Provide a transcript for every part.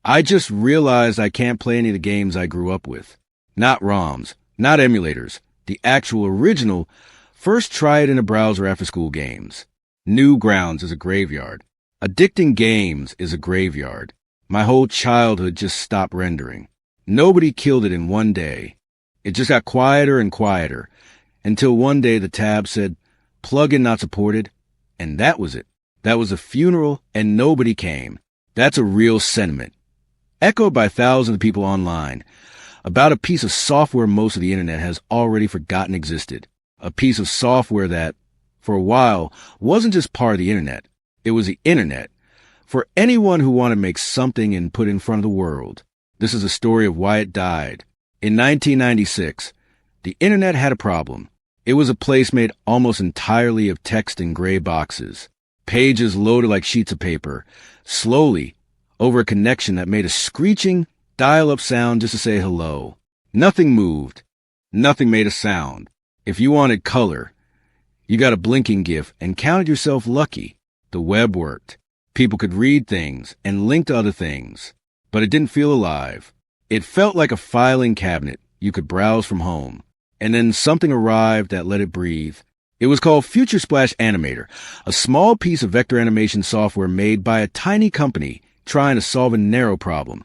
I just realized I can't play any of the games I grew up with. Not ROMs, not emulators. The actual original. First try it in a browser after school games. Newgrounds is a graveyard. Addicting games is a graveyard. My whole childhood just stopped rendering. Nobody killed it in one day. It just got quieter and quieter, until one day the tab said, "Plugin not supported," and that was it. That was a funeral, and nobody came. That's a real sentiment, echoed by thousands of people online, about a piece of software most of the internet has already forgotten existed. A piece of software that, for a while, wasn't just part of the internet. It was the internet, for anyone who wanted to make something and put it in front of the world. This is a story of why it died. In 1996, the internet had a problem. It was a place made almost entirely of text in gray boxes. Pages loaded like sheets of paper, slowly, over a connection that made a screeching, dial-up sound just to say hello. Nothing moved. Nothing made a sound. If you wanted color, you got a blinking GIF and counted yourself lucky. The web worked. People could read things and link to other things, but it didn't feel alive. It felt like a filing cabinet you could browse from home. And then something arrived that let it breathe. It was called Future Splash Animator, a small piece of vector animation software made by a tiny company trying to solve a narrow problem.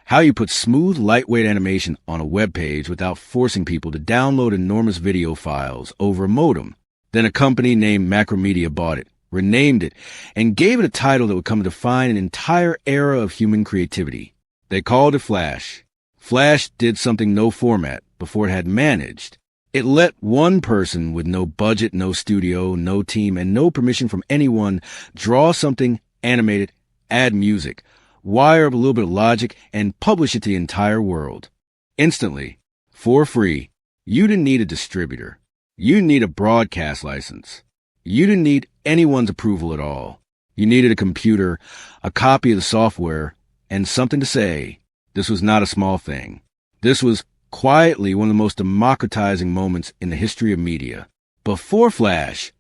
How you put smooth, lightweight animation on a web page without forcing people to download enormous video files over a modem. Then a company named Macromedia bought it, renamed it, and gave it a title that would come to define an entire era of human creativity. They called it Flash. Flash did something no format before it had managed. It let one person with no budget, no studio, no team, and no permission from anyone draw something, animate it, add music, wire up a little bit of logic, and publish it to the entire world. Instantly, for free. You didn't need a distributor. You didn't need a broadcast license. You didn't need anyone's approval at all. You needed a computer, a copy of the software, and something to say. This was not a small thing. This was quietly one of the most democratizing moments in the history of media. Before Flash,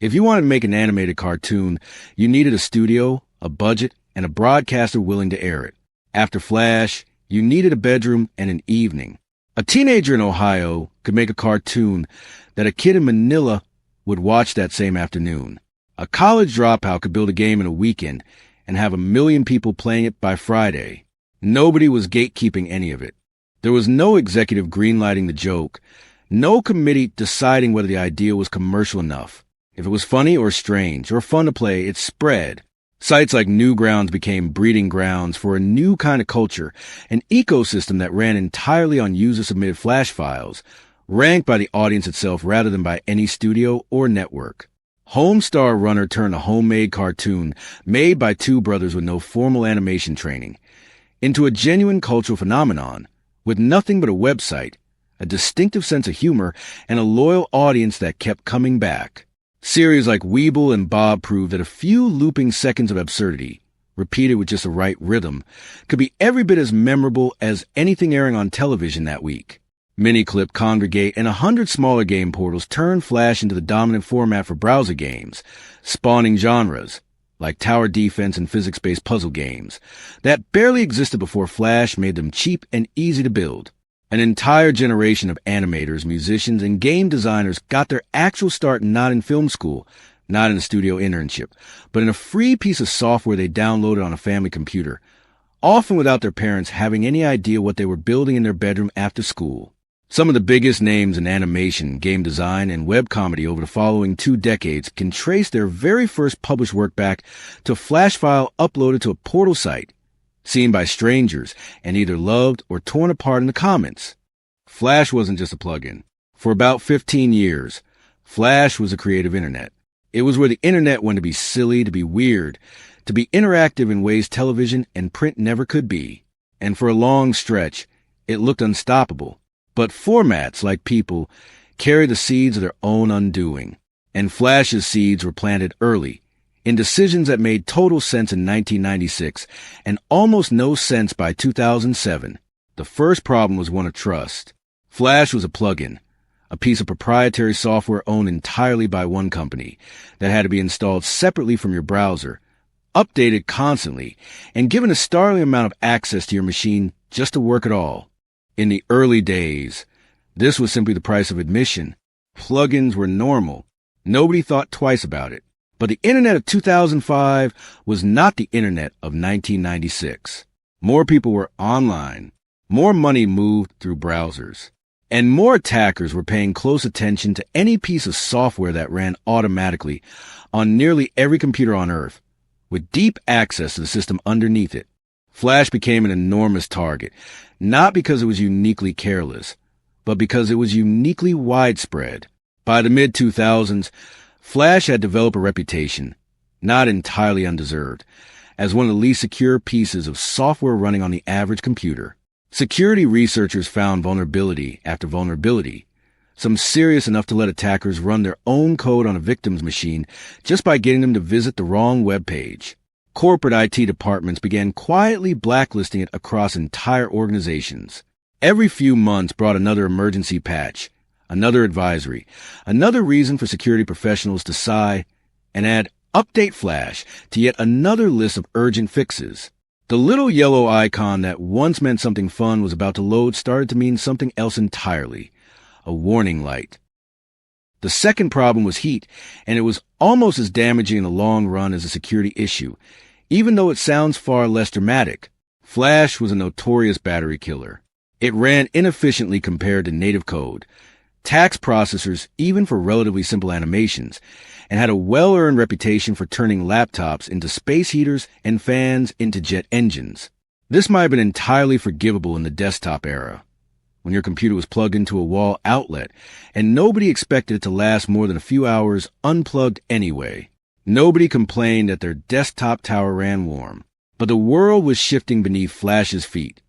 if you wanted to make an animated cartoon, you needed a studio, a budget, and a broadcaster willing to air it. After Flash, you needed a bedroom and an evening. A teenager in Ohio could make a cartoon that a kid in Manila would watch that same afternoon. A college dropout could build a game in a weekend and have 1 million people playing it by Friday. Nobody was gatekeeping any of it. There was no executive greenlighting the joke, no committee deciding whether the idea was commercial enough. If it was funny or strange or fun to play, it spread. Sites like Newgrounds became breeding grounds for a new kind of culture, an ecosystem that ran entirely on user-submitted Flash files, ranked by the audience itself rather than by any studio or network. Homestar Runner turned a homemade cartoon made by two brothers with no formal animation training into a genuine cultural phenomenon with nothing but a website, a distinctive sense of humor, and a loyal audience that kept coming back. Series like Weeble and Bob proved that a few looping seconds of absurdity, repeated with just the right rhythm, could be every bit as memorable as anything airing on television that week. Miniclip, Congregate, and 100 smaller game portals turned Flash into the dominant format for browser games, spawning genres like tower defense and physics-based puzzle games that barely existed before Flash made them cheap and easy to build. An entire generation of animators, musicians, and game designers got their actual start not in film school, not in a studio internship, but in a free piece of software they downloaded on a family computer, often without their parents having any idea what they were building in their bedroom after school. Some of the biggest names in animation, game design, and web comedy over the following 2 decades can trace their very first published work back to a Flash file uploaded to a portal site, seen by strangers, and either loved or torn apart in the comments. Flash wasn't just a plugin. For about 15 years, Flash was a creative internet. It was where the internet wanted to be silly, to be weird, to be interactive in ways television and print never could be. And for a long stretch, it looked unstoppable. But formats, like people, carry the seeds of their own undoing. And Flash's seeds were planted early, in decisions that made total sense in 1996 and almost no sense by 2007. The first problem was one of trust. Flash was a plugin, a piece of proprietary software owned entirely by one company that had to be installed separately from your browser, updated constantly, and given a startling amount of access to your machine just to work it all. In the early days, this was simply the price of admission. Plugins were normal. Nobody thought twice about it. But the internet of 2005 was not the internet of 1996. More people were online. More money moved through browsers. And more attackers were paying close attention to any piece of software that ran automatically on nearly every computer on Earth, with deep access to the system underneath it. Flash became an enormous target, not because it was uniquely careless, but because it was uniquely widespread. By the mid-2000s, Flash had developed a reputation, not entirely undeserved, as one of the least secure pieces of software running on the average computer. Security researchers found vulnerability after vulnerability, some serious enough to let attackers run their own code on a victim's machine just by getting them to visit the wrong web page. Corporate IT departments began quietly blacklisting it across entire organizations. Every few months brought another emergency patch, another advisory, another reason for security professionals to sigh and add Update Flash to yet another list of urgent fixes. The little yellow icon that once meant something fun was about to load started to mean something else entirely, a warning light. The second problem was heat, and it was almost as damaging in the long run as a security issue, even though it sounds far less dramatic. Flash was a notorious battery killer. It ran inefficiently compared to native code, taxed processors even for relatively simple animations, and had a well-earned reputation for turning laptops into space heaters and fans into jet engines. This might have been entirely forgivable in the desktop era, when your computer was plugged into a wall outlet, and nobody expected it to last more than a few hours unplugged anyway. Nobody complained that their desktop tower ran warm. But the world was shifting beneath Flash's feet,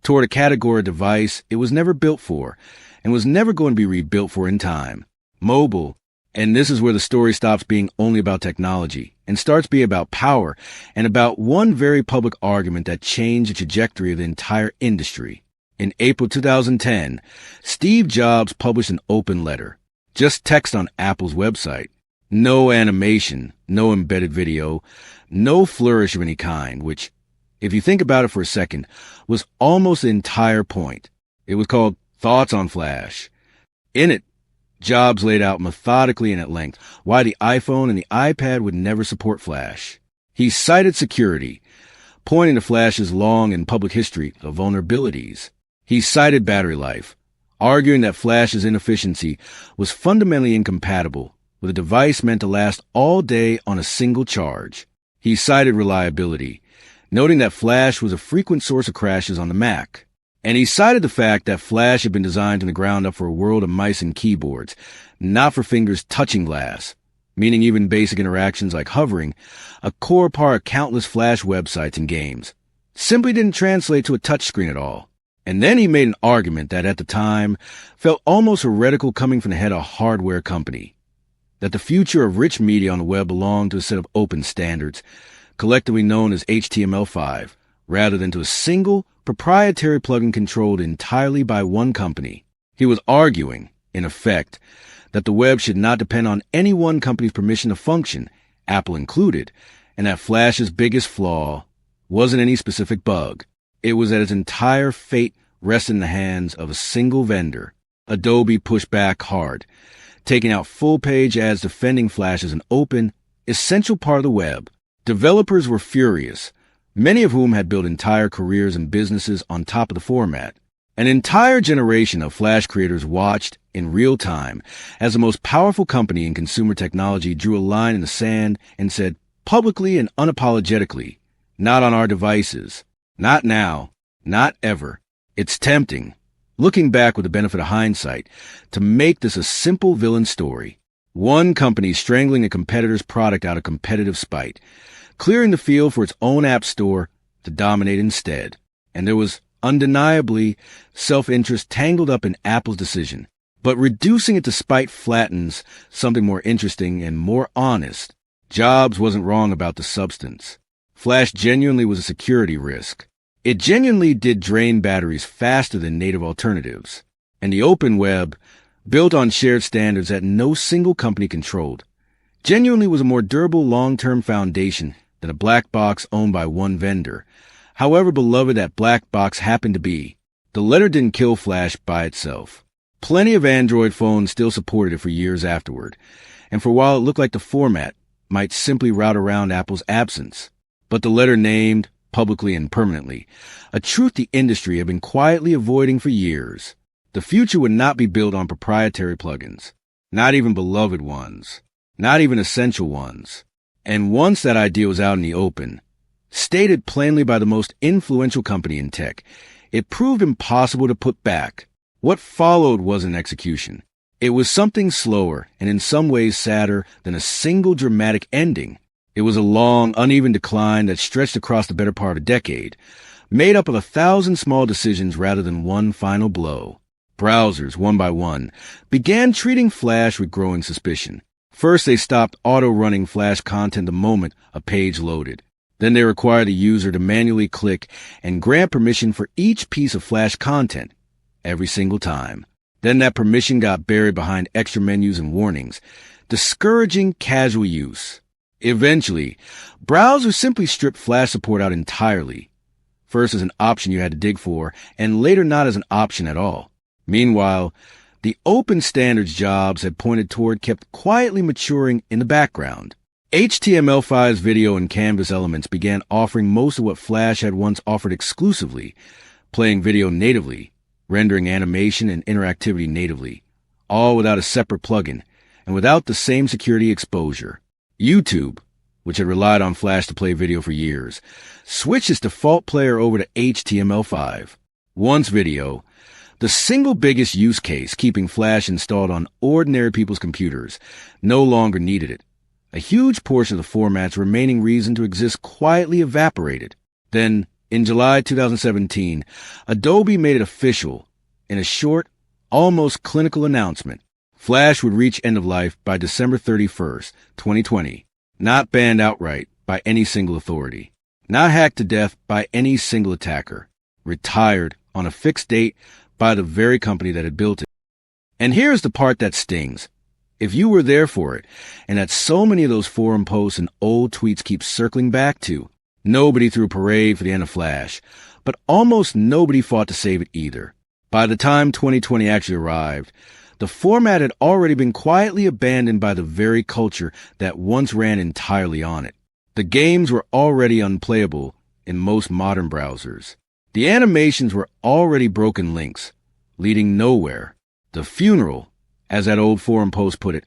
toward a category of device it was never built for, and was never going to be rebuilt for in time. Mobile. And this is where the story stops being only about technology and starts being about power and about one very public argument that changed the trajectory of the entire industry. In April 2010, Steve Jobs published an open letter, just text on Apple's website. No animation, no embedded video, no flourish of any kind, which, if you think about it for a second, was almost the entire point. It was called Thoughts on Flash. In it, Jobs laid out methodically and at length why the iPhone and the iPad would never support Flash. He cited security, pointing to Flash's long and public history of vulnerabilities. He cited battery life, arguing that Flash's inefficiency was fundamentally incompatible with a device meant to last all day on a single charge. He cited reliability, noting that Flash was a frequent source of crashes on the Mac. And he cited the fact that Flash had been designed from the ground up for a world of mice and keyboards, not for fingers touching glass, meaning even basic interactions like hovering, a core part of countless Flash websites and games, simply didn't translate to a touchscreen at all. And then he made an argument that at the time felt almost heretical coming from the head of a hardware company, that the future of rich media on the web belonged to a set of open standards, collectively known as HTML5, rather than to a single, proprietary plugin controlled entirely by one company. He was arguing, in effect, that the web should not depend on any one company's permission to function, Apple included, and that Flash's biggest flaw wasn't any specific bug. It was that its entire fate rested in the hands of a single vendor. Adobe pushed back hard, taking out full-page ads defending Flash as an open, essential part of the web. Developers were furious, many of whom had built entire careers and businesses on top of the format. An entire generation of Flash creators watched, in real time, as the most powerful company in consumer technology drew a line in the sand and said, publicly and unapologetically, not on our devices. Not now. Not ever. It's tempting, looking back with the benefit of hindsight, to make this a simple villain story. One company strangling a competitor's product out of competitive spite, clearing the field for its own app store to dominate instead. And there was undeniably self-interest tangled up in Apple's decision. But reducing it to spite flattens something more interesting and more honest. Jobs wasn't wrong about the substance. Flash genuinely was a security risk. It genuinely did drain batteries faster than native alternatives. And the open web, built on shared standards that no single company controlled, genuinely was a more durable long-term foundation than a black box owned by one vendor. However beloved that black box happened to be, the letter didn't kill Flash by itself. Plenty of Android phones still supported it for years afterward, and for a while it looked like the format might simply route around Apple's absence. But the letter named, publicly and permanently, a truth the industry had been quietly avoiding for years. The future would not be built on proprietary plugins, not even beloved ones, not even essential ones. And once that idea was out in the open, stated plainly by the most influential company in tech, it proved impossible to put back. What followed wasn't execution. It was something slower and in some ways sadder than a single dramatic ending. It was a long, uneven decline that stretched across the better part of a decade, made up of 1,000 small decisions rather than one final blow. Browsers, one by one, began treating Flash with growing suspicion. First, they stopped auto-running Flash content the moment a page loaded. Then they required the user to manually click and grant permission for each piece of Flash content, every single time. Then that permission got buried behind extra menus and warnings, discouraging casual use. Eventually, browsers simply stripped Flash support out entirely, first as an option you had to dig for, and later not as an option at all. Meanwhile, the open standards jobs had pointed toward kept quietly maturing in the background. HTML5's video and canvas elements began offering most of what Flash had once offered exclusively, playing video natively, rendering animation and interactivity natively, all without a separate plugin and without the same security exposure. YouTube, which had relied on Flash to play video for years, switched its default player over to HTML5. Once video, the single biggest use case keeping Flash installed on ordinary people's computers, no longer needed it. A huge portion of the format's remaining reason to exist quietly evaporated. Then, in July 2017, Adobe made it official in a short, almost clinical announcement. Flash would reach end of life by December 31st, 2020, not banned outright by any single authority, not hacked to death by any single attacker, retired on a fixed date by the very company that had built it. And here's the part that stings. If you were there for it, and that so many of those forum posts and old tweets keep circling back to, nobody threw a parade for the end of Flash, but almost nobody fought to save it either. By the time 2020 actually arrived, the format had already been quietly abandoned by the very culture that once ran entirely on it. The games were already unplayable in most modern browsers. The animations were already broken links, leading nowhere. The funeral, as that old forum post put it,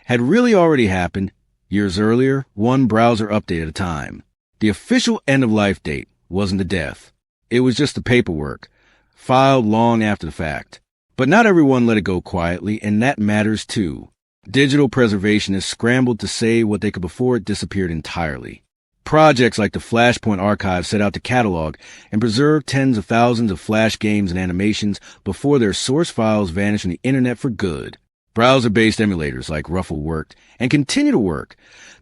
had really already happened years earlier, one browser update at a time. The official end-of-life date wasn't the death. It was just the paperwork, filed long after the fact. But not everyone let it go quietly, and that matters too. Digital preservationists scrambled to save what they could before it disappeared entirely. Projects like the Flashpoint Archive set out to catalog and preserve tens of thousands of Flash games and animations before their source files vanished from the internet for good. Browser-based emulators like Ruffle worked, and continue to work,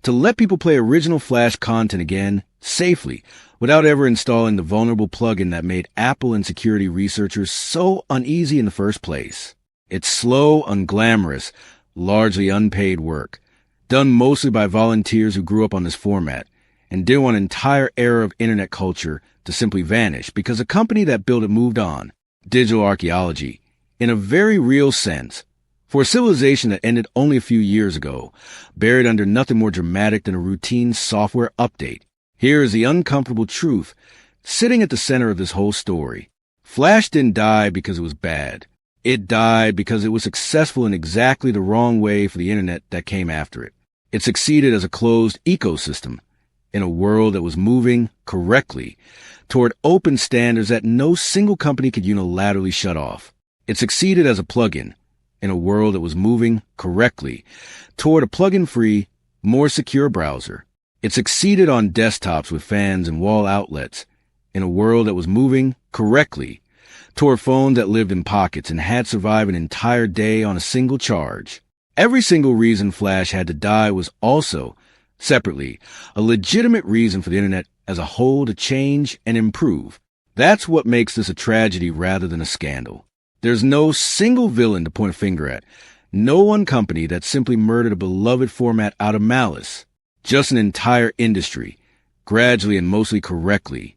to let people play original Flash content again, safely, without ever installing the vulnerable plugin that made Apple and security researchers so uneasy in the first place. It's slow, unglamorous, largely unpaid work, done mostly by volunteers who grew up on this format, and didn't want an entire era of internet culture to simply vanish because a company that built it moved on. Digital archaeology, in a very real sense, for a civilization that ended only a few years ago, buried under nothing more dramatic than a routine software update. Here is the uncomfortable truth, sitting at the center of this whole story. Flash didn't die because it was bad. It died because it was successful in exactly the wrong way for the internet that came after it. It succeeded as a closed ecosystem, in a world that was moving, correctly, toward open standards that no single company could unilaterally shut off. It succeeded as a plugin, in a world that was moving, correctly, toward a plugin-free, more secure browser. It succeeded on desktops with fans and wall outlets, in a world that was moving, correctly, toward phones that lived in pockets and had survived an entire day on a single charge. Every single reason Flash had to die was also, separately, a legitimate reason for the internet as a whole to change and improve. That's what makes this a tragedy rather than a scandal. There's no single villain to point a finger at, no one company that simply murdered a beloved format out of malice. Just an entire industry gradually and mostly correctly,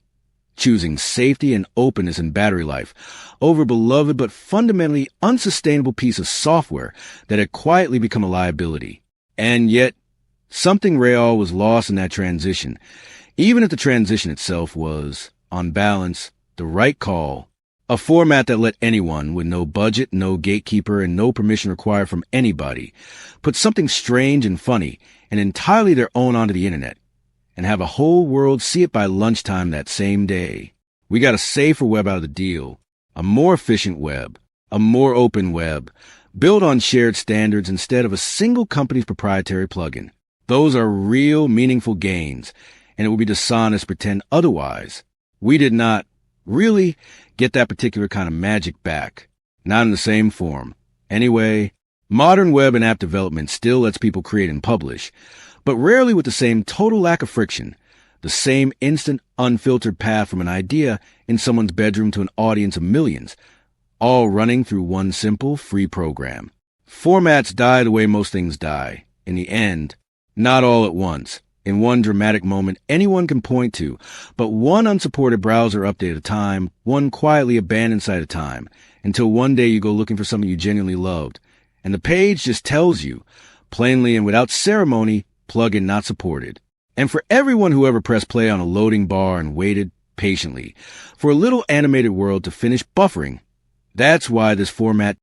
choosing safety and openness and battery life over a beloved but fundamentally unsustainable piece of software that had quietly become a liability. And yet, something real was lost in that transition, even if the transition itself was, on balance, the right call. A format that let anyone, with no budget, no gatekeeper, and no permission required from anybody, put something strange and funny and entirely their own onto the internet, and have a whole world see it by lunchtime that same day. We got a safer web out of the deal, a more efficient web, a more open web, built on shared standards instead of a single company's proprietary plugin. Those are real, meaningful gains, and it would be dishonest to pretend otherwise. We did not really get that particular kind of magic back. Not in the same form. Anyway, modern web and app development still lets people create and publish, but rarely with the same total lack of friction, the same instant, unfiltered path from an idea in someone's bedroom to an audience of millions, all running through one simple, free program. Formats die the way most things die. In the end, not all at once. In one dramatic moment anyone can point to, but one unsupported browser update at a time, one quietly abandoned site at a time, until one day you go looking for something you genuinely loved, and the page just tells you, plainly and without ceremony, plugin not supported. And for everyone who ever pressed play on a loading bar and waited patiently for a little animated world to finish buffering, that's why this format